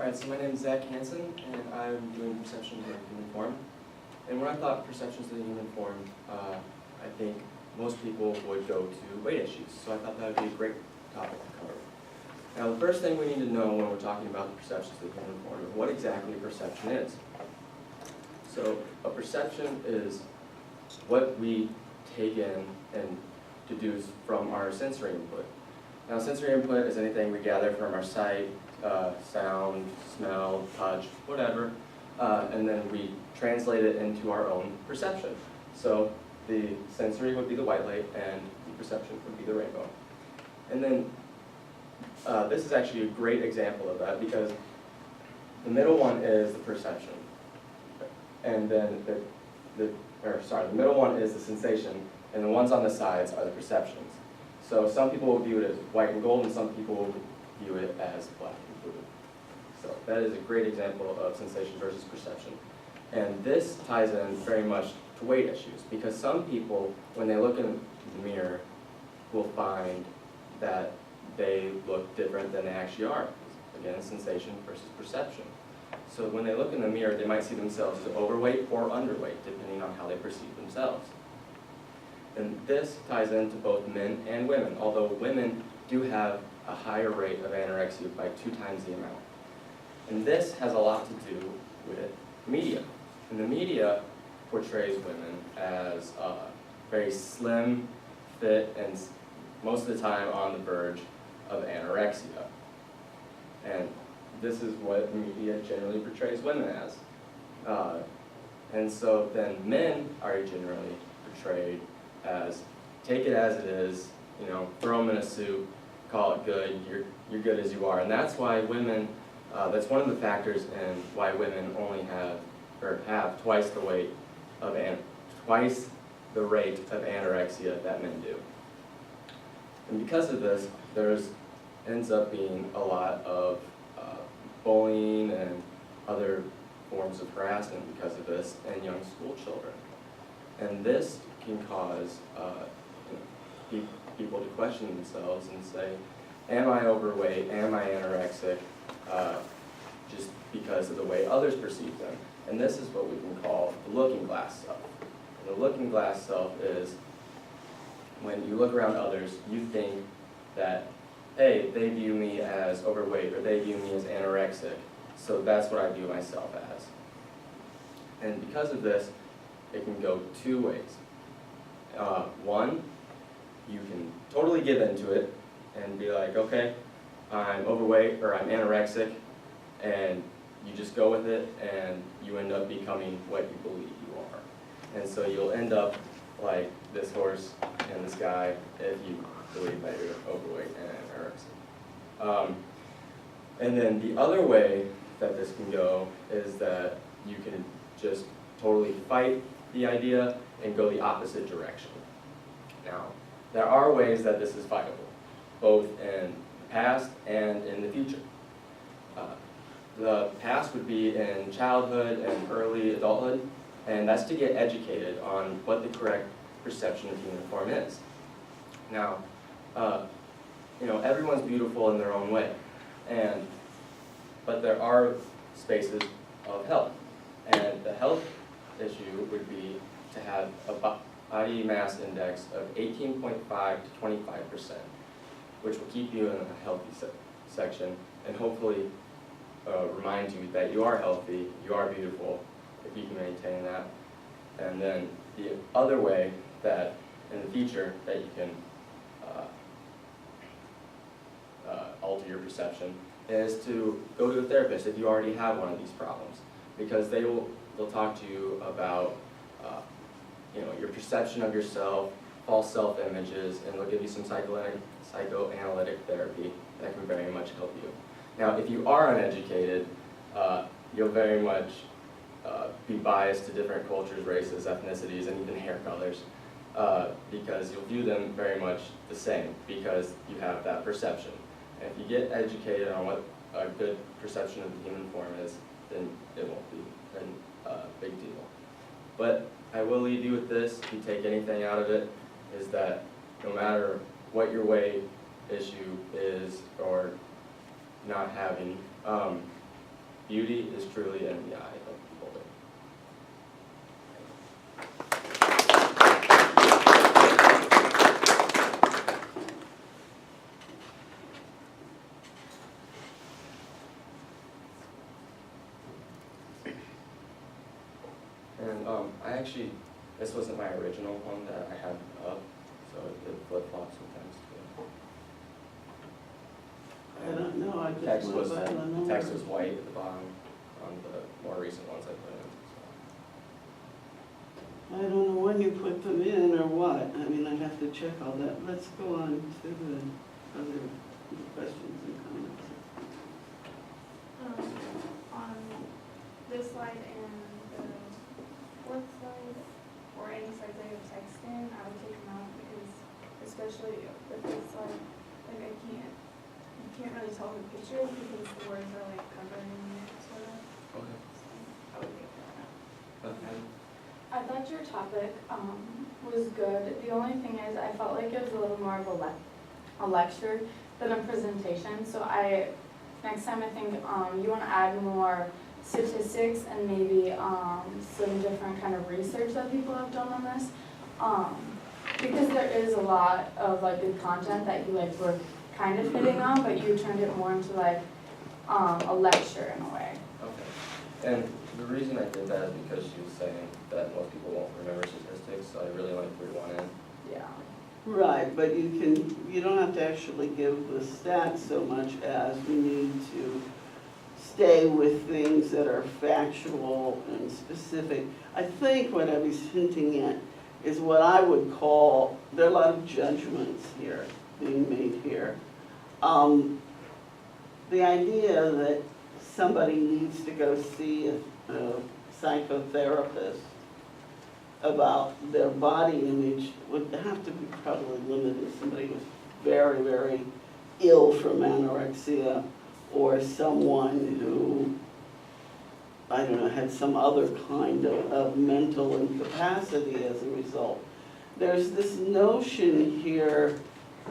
Alright, so my name is Zach Hansen, and I'm doing perception of the human form. And when I thought perceptions of the human form, I think most people would go to weight issues. So I thought that would be a great topic to cover. Now, the first thing we need to know when we're talking about the perceptions of the human form is what exactly perception is. So a perception is what we take in and deduce from our sensory input. Now, sensory input is anything we gather from our sight, sound, smell, touch, whatever, and then we translate it into our own perception. So the sensory would be the white light, and the perception would be the rainbow. And then this is actually a great example of that, because the middle one is the perception, and then the middle one is the sensation, and the ones on the sides are the perceptions. So some people will view it as white and gold, and some people will view it as black and blue. So that is a great example of sensation versus perception. And this ties in very much to weight issues, because some people, when they look in the mirror, will find that they look different than they actually are. Again, sensation versus perception. So when they look in the mirror, they might see themselves as overweight or underweight, depending on how they perceive themselves. And this ties into both men and women, although women do have a higher rate of anorexia by 2 times the amount. And this has a lot to do with media. And the media portrays women as very slim, fit, and most of the time on the verge of anorexia. And this is what the media generally portrays women as. And so then men are generally portrayed as, take it as it is, you know, throw them in a soup, call it good, you're good as you are. And that's why women, that's one of the factors in why women only have twice the rate of anorexia that men do. And because of this, ends up being a lot of bullying and other forms of harassment because of this in young school children. And this can cause people to question themselves and say, am I overweight, am I anorexic, just because of the way others perceive them? And this is what we can call the looking glass self. And the looking glass self is when you look around others, you think that, hey, they view me as overweight, or they view me as anorexic, so that's what I view myself as. And because of this, it can go 2 ways. One, you can totally give into it and be like, okay, I'm overweight or I'm anorexic, and you just go with it, and you end up becoming what you believe you are. And so you'll end up like this horse and this guy if you believe that you're overweight and anorexic. And then the other way that this can go is that you can just totally fight the idea and go the opposite direction. Now, there are ways that this is fightable, both in the past and in the future. The past would be in childhood and early adulthood, and that's to get educated on what the correct perception of human form is. Now, everyone's beautiful in their own way, but there are spaces of health, and the health issue would be to have a body mass index of 18.5 to 25%, which will keep you in a healthy section, and hopefully remind you that you are healthy, you are beautiful, if you can maintain that. And then the other way that in the future that you can alter your perception is to go to a therapist if you already have one of these problems, because they'll talk to you about your perception of yourself, false self-images, and they'll give you some psychoanalytic therapy that can very much help you. Now, if you are uneducated, you'll very much be biased to different cultures, races, ethnicities, and even hair colors, because you'll view them very much the same because you have that perception. And if you get educated on what a good perception of the human form is, then it won't be a big deal. But I will leave you with this, if you take anything out of it, is that no matter what your weight issue is or not having, beauty is truly in the eye of the beholder. And this wasn't my original one that I had up, so it flip-flops sometimes too. I don't know, I just Text went was, by the number. text was white at the bottom on the more recent ones I put in. I don't know when you put them in or what. I mean, I have to check all that. Let's go on to the other questions and comments. On this slide and the fourth slide, or any slides I have text in, I would take them out because, especially with this slide, like you can't really tell the pictures because the words are like covering it, sort of. Okay. So I would take that out. Okay. I thought your topic was good. The only thing is I felt like it was a little more of a lecture than a presentation. So next time I think you want to add more statistics and maybe some different kind of research that people have done on this. Because there is a lot of like good content that you like were kind of hitting on, but you turned it more into like a lecture in a way. Okay. And the reason I did that is because she was saying that most people won't remember statistics, so I really like threw one in. Yeah. Right, but you don't have to actually give the stats so much as we need to stay with things that are factual and specific. I think what I was hinting at is what I would call, there are a lot of judgments here being made here. The idea that somebody needs to go see a psychotherapist about their body image would have to be probably limited. Somebody who's very, very ill from anorexia, or someone who, I don't know, had some other kind of mental incapacity as a result. There's this notion here,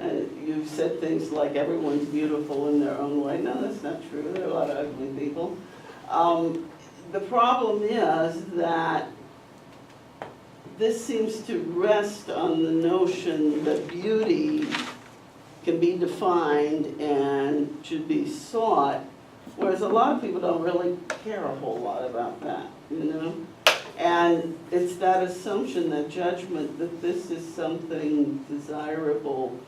you've said things like everyone's beautiful in their own way. No, that's not true. There are a lot of ugly people. The problem is that this seems to rest on the notion that beauty can be defined and should be sought, whereas a lot of people don't really care a whole lot about that, you know? And it's that assumption, that judgment, that this is something desirable,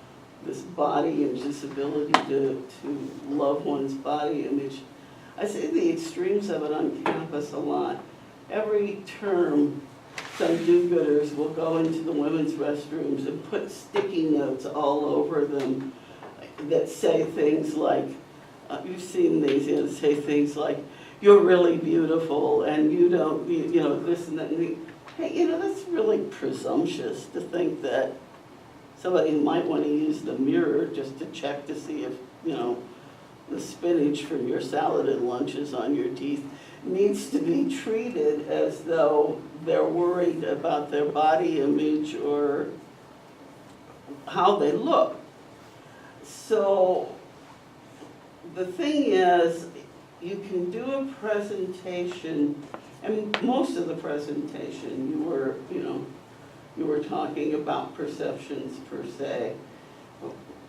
this body image, this ability to love one's body image. I see the extremes of it on campus a lot. Every term, some do-gooders will go into the women's restrooms and put sticky notes all over them that say things like, you've seen these, you know, say things like, you're really beautiful and you don't, you know, this and that. And hey, you know, that's really presumptuous to think that somebody might want to use the mirror just to check to see if, you know, the spinach from your salad and lunch is on your teeth, needs to be treated as though they're worried about their body image or how they look. So the thing is, you can do a presentation, and most of the presentation you were talking about perceptions per se.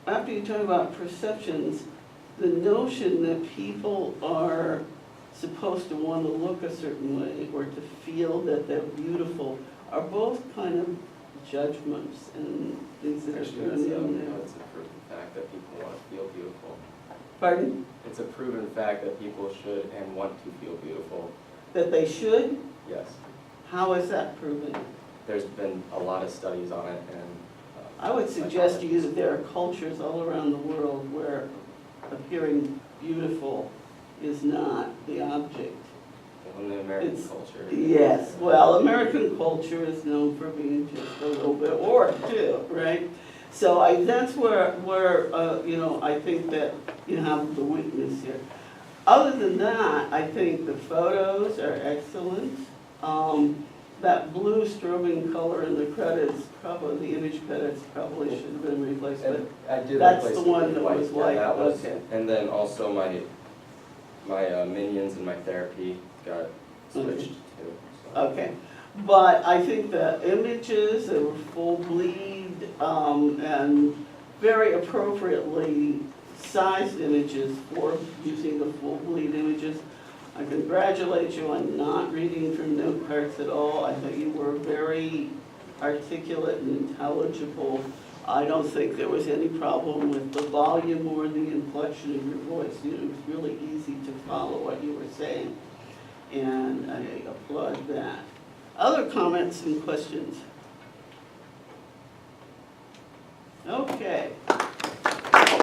After you talk about perceptions, the notion that people are supposed to want to look a certain way or to feel that they're beautiful are both kind of judgments and things that are thrown in there. It's a proven fact that people want to feel beautiful. Pardon? It's a proven fact that people should and want to feel beautiful. That they should? Yes. How is that proven? There's been a lot of studies on it, and I would suggest to you that there are cultures all around the world where appearing beautiful is not the object. in the American culture. Yes, well, American culture is known for being just a little bit warped too, right? So that's where you know, I think that you have the weakness here. Other than that, I think the photos are excellent. That blue strobing color in the credits, probably the image credits probably should have been replaced, but I did that's replace the it one with that white. was white. Yeah, that was, okay. and then also my minions and my therapy got switched too. So. Okay, but I think the images, they were full bleed, and very appropriately sized images for using the full bleed images. I congratulate you on not reading through note cards at all. I thought you were very articulate and intelligible. I don't think there was any problem with the volume or the inflection of your voice. It was really easy to follow what you were saying, and I applaud that. Other comments and questions? Okay.